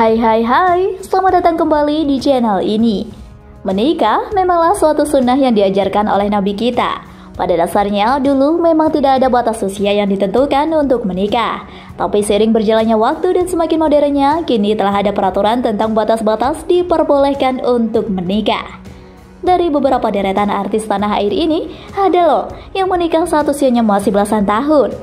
Hai, selamat datang kembali di channel ini. Menikah memanglah suatu sunnah yang diajarkan oleh Nabi kita. Pada dasarnya, dulu memang tidak ada batas usia yang ditentukan untuk menikah. Tapi seiring berjalannya waktu dan semakin modernnya, kini telah ada peraturan tentang batas-batas diperbolehkan untuk menikah. Dari beberapa deretan artis tanah air ini, ada loh yang menikah saat usianya masih belasan tahun.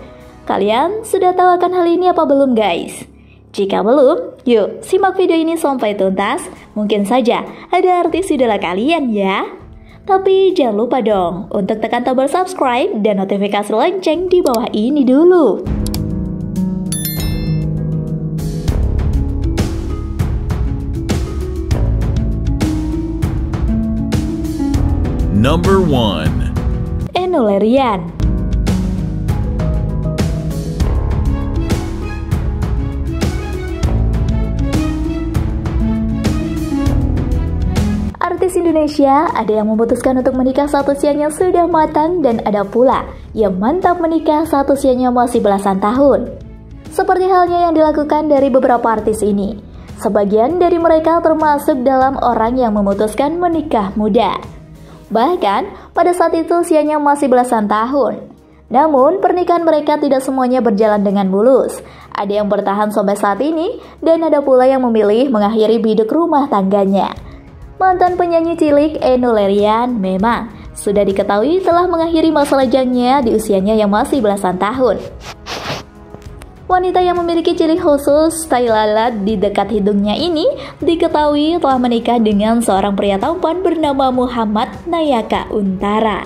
Kalian sudah tahu akan hal ini apa belum guys? Jika belum, yuk simak video ini sampai tuntas. Mungkin saja ada artis idola kalian ya. Tapi jangan lupa dong untuk tekan tombol subscribe dan notifikasi lonceng di bawah ini dulu. Number 1. Enno Lerian. Artis Indonesia ada yang memutuskan untuk menikah saat usianya sudah matang dan ada pula yang mantap menikah saat usianya masih belasan tahun. Seperti halnya yang dilakukan dari beberapa artis ini. Sebagian dari mereka termasuk dalam orang yang memutuskan menikah muda. Bahkan pada saat itu usianya masih belasan tahun. Namun pernikahan mereka tidak semuanya berjalan dengan mulus. Ada yang bertahan sampai saat ini dan ada pula yang memilih mengakhiri biduk rumah tangganya. Mantan penyanyi cilik Enno Lerian memang sudah diketahui telah mengakhiri masa lajangnya di usianya yang masih belasan tahun. Wanita yang memiliki ciri khusus tai lalat di dekat hidungnya ini diketahui telah menikah dengan seorang pria tampan bernama Muhammad Nayaka Untara.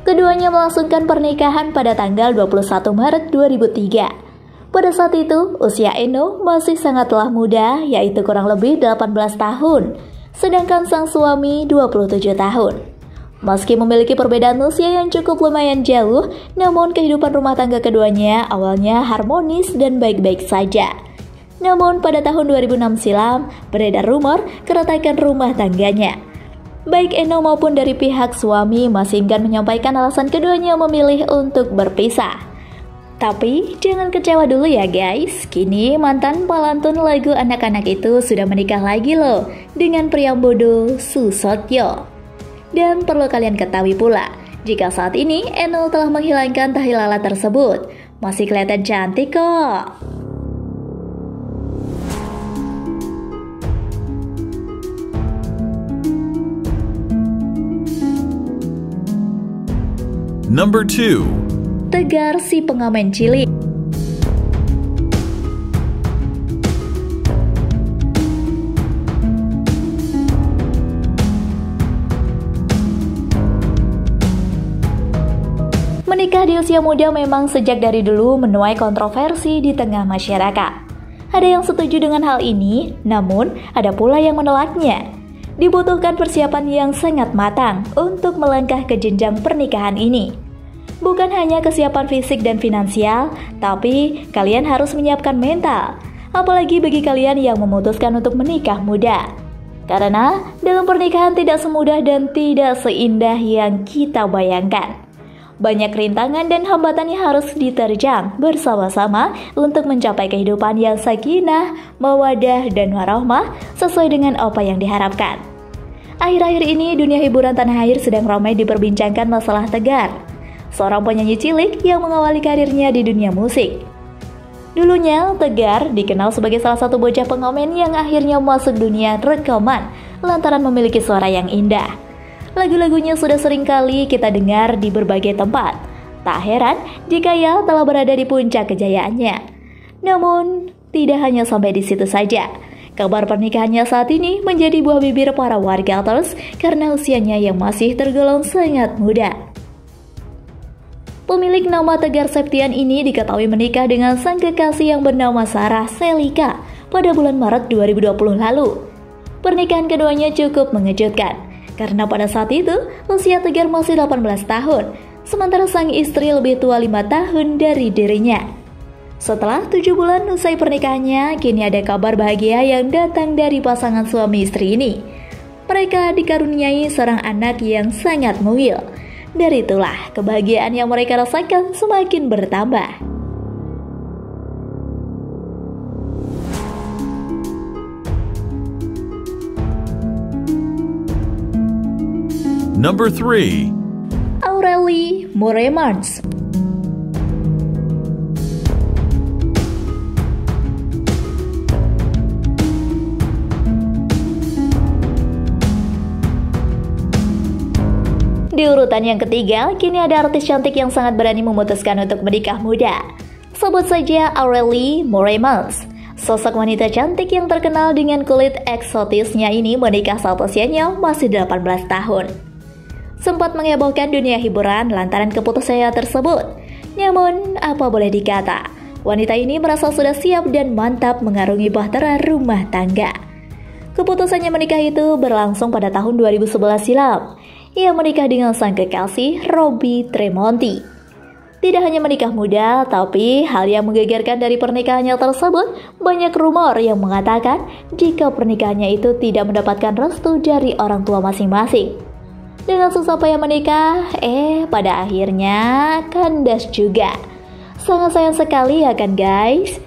Keduanya melangsungkan pernikahan pada tanggal 21 Maret 2003. Pada saat itu, usia Enno masih sangatlah muda, yaitu kurang lebih 18 tahun, sedangkan sang suami 27 tahun. Meski memiliki perbedaan usia yang cukup lumayan jauh, namun kehidupan rumah tangga keduanya awalnya harmonis dan baik-baik saja. Namun pada tahun 2006 silam, beredar rumor keretakan rumah tangganya. Baik Enno maupun dari pihak suami masih enggan menyampaikan alasan keduanya memilih untuk berpisah. Tapi jangan kecewa dulu ya guys, kini mantan pelantun lagu anak-anak itu sudah menikah lagi loh dengan Priambodo Susotyo. Dan perlu kalian ketahui pula, jika saat ini Enno telah menghilangkan tahi lalat tersebut, masih kelihatan cantik kok. Number 2. Tegar si pengamen cilik. Menikah di usia muda memang sejak dari dulu menuai kontroversi di tengah masyarakat. Ada yang setuju dengan hal ini, namun ada pula yang menolaknya. Dibutuhkan persiapan yang sangat matang untuk melangkah ke jenjang pernikahan ini. Bukan hanya kesiapan fisik dan finansial, tapi kalian harus menyiapkan mental. Apalagi bagi kalian yang memutuskan untuk menikah muda. Karena dalam pernikahan tidak semudah dan tidak seindah yang kita bayangkan. Banyak rintangan dan hambatan yang harus diterjang bersama-sama untuk mencapai kehidupan yang sakinah, mawadah, dan warahmah sesuai dengan apa yang diharapkan. Akhir-akhir ini dunia hiburan tanah air sedang ramai diperbincangkan masalah Tegar, seorang penyanyi cilik yang mengawali karirnya di dunia musik. Dulunya, Tegar dikenal sebagai salah satu bocah pengamen yang akhirnya masuk dunia rekaman lantaran memiliki suara yang indah. Lagu-lagunya sudah sering kali kita dengar di berbagai tempat. Tak heran jika ia telah berada di puncak kejayaannya. Namun, tidak hanya sampai di situ saja. Kabar pernikahannya saat ini menjadi buah bibir para wargaters karena usianya yang masih tergolong sangat muda. Pemilik nama Tegar Septian ini diketahui menikah dengan sang kekasih yang bernama Sarah Selika pada bulan Maret 2020 lalu. Pernikahan keduanya cukup mengejutkan, karena pada saat itu usia Tegar masih 18 tahun, sementara sang istri lebih tua 5 tahun dari dirinya. Setelah 7 bulan usai pernikahannya, kini ada kabar bahagia yang datang dari pasangan suami istri ini. Mereka dikaruniai seorang anak yang sangat mungil. Dari itulah kebahagiaan yang mereka rasakan semakin bertambah. Number 3. Aurelie Moeremans. Di urutan yang ketiga, kini ada artis cantik yang sangat berani memutuskan untuk menikah muda. Sebut saja Aurelie Moeremans. Sosok wanita cantik yang terkenal dengan kulit eksotisnya ini menikah saat usianya masih 18 tahun. Sempat menghebohkan dunia hiburan lantaran keputusannya tersebut. Namun, apa boleh dikata, wanita ini merasa sudah siap dan mantap mengarungi bahtera rumah tangga. Keputusannya menikah itu berlangsung pada tahun 2011 silam. Ia menikah dengan sang kekasih Robby Tremonti. Tidak hanya menikah muda, tapi hal yang menggegerkan dari pernikahannya tersebut, banyak rumor yang mengatakan jika pernikahannya itu tidak mendapatkan restu dari orang tua masing-masing. Dengan susah payah menikah, pada akhirnya kandas juga. Sangat sayang sekali ya kan guys?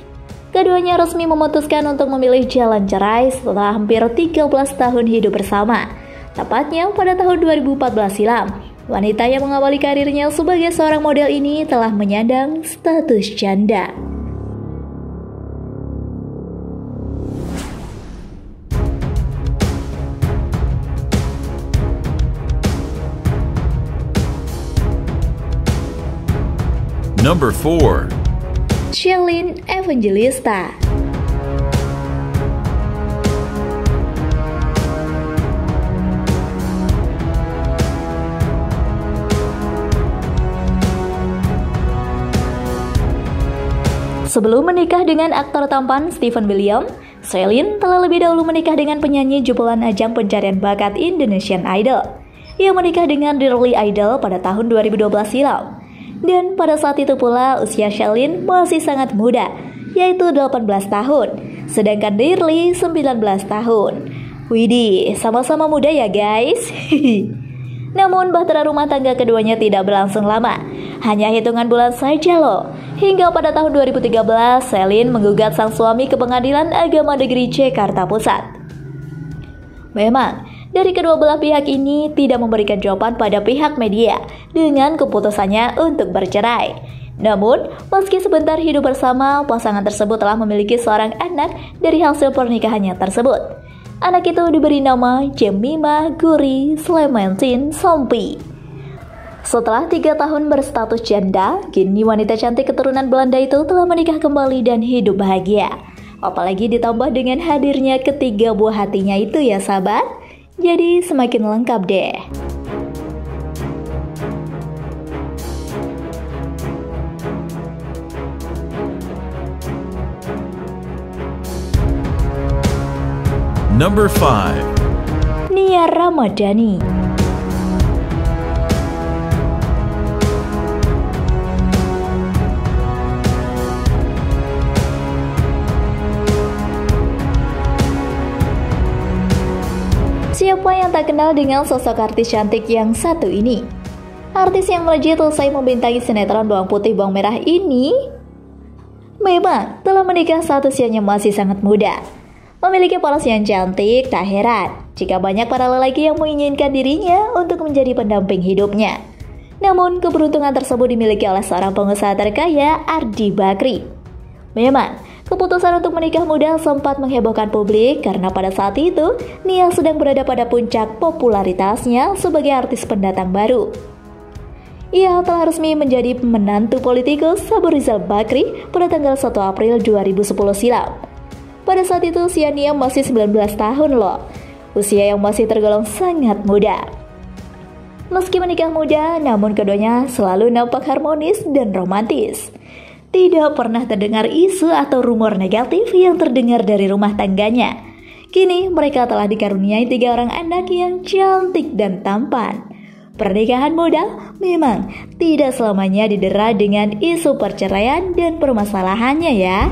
Keduanya resmi memutuskan untuk memilih jalan cerai setelah hampir 13 tahun hidup bersama. Tepatnya pada tahun 2014 silam, wanita yang mengawali karirnya sebagai seorang model ini telah menyandang status janda. Number 4. Shalene Evangelista. Sebelum menikah dengan aktor tampan Steven William, Shalene telah lebih dahulu menikah dengan penyanyi jebolan ajang pencarian bakat Indonesian Idol. Ia menikah dengan Dearly Idol pada tahun 2012 silam. Dan pada saat itu pula usia Shalene masih sangat muda, yaitu 18 tahun, sedangkan Dearly 19 tahun. Widih, sama-sama muda ya guys. Namun bahtera rumah tangga keduanya tidak berlangsung lama, hanya hitungan bulan saja loh. Hingga pada tahun 2013, Shalene menggugat sang suami ke Pengadilan Agama Negeri Jakarta Pusat. Memang, dari kedua belah pihak ini tidak memberikan jawaban pada pihak media dengan keputusannya untuk bercerai. Namun, meski sebentar hidup bersama, pasangan tersebut telah memiliki seorang anak dari hasil pernikahannya tersebut. Anak itu diberi nama Jemima Guri Clementine Sompi. Setelah 3 tahun berstatus janda, kini wanita cantik keturunan Belanda itu telah menikah kembali dan hidup bahagia. Apalagi ditambah dengan hadirnya ketiga buah hatinya itu ya sahabat. Jadi semakin lengkap deh. Number 5. Nia Ramadhani. Siapa yang tak kenal dengan sosok artis cantik yang satu ini? Artis yang melejit usai membintangi sinetron Bawang Putih Bawang Merah ini memang telah menikah saat usianya masih sangat muda. Memiliki polos yang cantik, tak heran jika banyak para lelaki yang menginginkan dirinya untuk menjadi pendamping hidupnya. Namun keberuntungan tersebut dimiliki oleh seorang pengusaha terkaya, Ardi Bakri. Memang, keputusan untuk menikah muda sempat menghebohkan publik karena pada saat itu Nia sedang berada pada puncak popularitasnya sebagai artis pendatang baru. Ia telah resmi menjadi menantu politikus Abu Rizal Bakri pada tanggal 1 April 2010 silam. Pada saat itu usia Nia masih 19 tahun loh, usia yang masih tergolong sangat muda. Meski menikah muda, namun keduanya selalu nampak harmonis dan romantis. Tidak pernah terdengar isu atau rumor negatif yang terdengar dari rumah tangganya. Kini mereka telah dikaruniai 3 orang anak yang cantik dan tampan. Pernikahan muda memang tidak selamanya didera dengan isu perceraian dan permasalahannya ya.